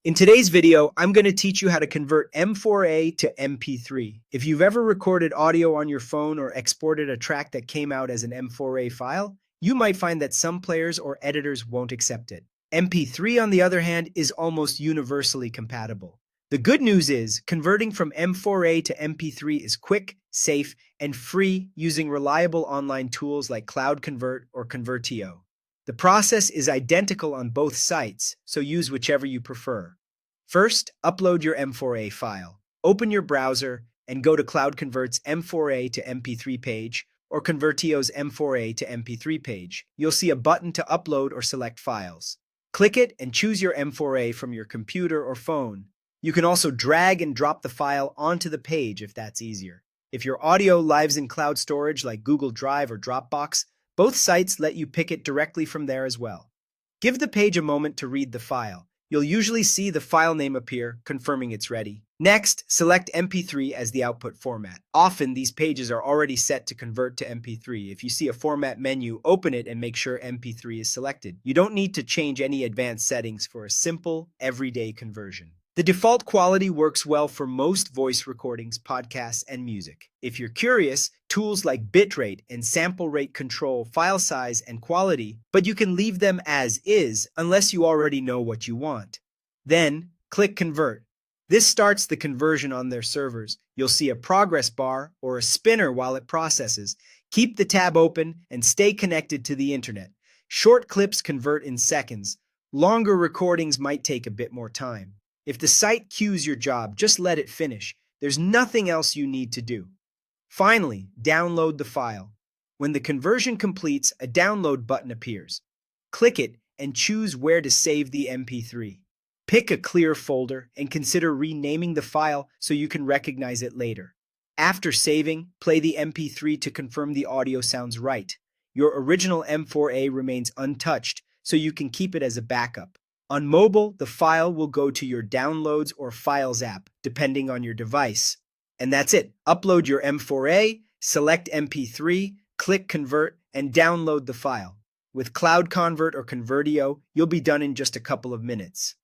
In today's video, I'm going to teach you how to convert M4A to MP3. If you've ever recorded audio on your phone or exported a track that came out as an M4A file, you might find that some players or editors won't accept it. MP3, on the other hand, is almost universally compatible. The good news is, converting from M4A to MP3 is quick, safe, and free using reliable online tools like Cloud Convert or Convertio. The process is identical on both sites, so use whichever you prefer. First, upload your M4A file. Open your browser and go to Cloud Convert's M4A to MP3 page or Convertio's M4A to MP3 page. You'll see a button to upload or select files. Click it and choose your M4A from your computer or phone. You can also drag and drop the file onto the page if that's easier. If your audio lives in cloud storage like Google Drive or Dropbox, both sites let you pick it directly from there as well. Give the page a moment to read the file. You'll usually see the file name appear, confirming it's ready. Next, select MP3 as the output format. Often, these pages are already set to convert to MP3. If you see a format menu, open it and make sure MP3 is selected. You don't need to change any advanced settings for a simple, everyday conversion. The default quality works well for most voice recordings, podcasts, and music. If you're curious, tools like bitrate and sample rate control file size and quality, but you can leave them as is unless you already know what you want. Then, click Convert. This starts the conversion on their servers. You'll see a progress bar or a spinner while it processes. Keep the tab open and stay connected to the internet. Short clips convert in seconds. Longer recordings might take a bit more time. If the site queues your job, just let it finish. There's nothing else you need to do. Finally, download the file. When the conversion completes, a download button appears. Click it and choose where to save the MP3. Pick a clear folder and consider renaming the file so you can recognize it later. After saving, play the MP3 to confirm the audio sounds right. Your original M4A remains untouched, so you can keep it as a backup. On mobile, the file will go to your Downloads or Files app, depending on your device. And that's it. Upload your M4A, select MP3, click Convert, and download the file. With Cloud Convert or Convertio, you'll be done in just a couple of minutes.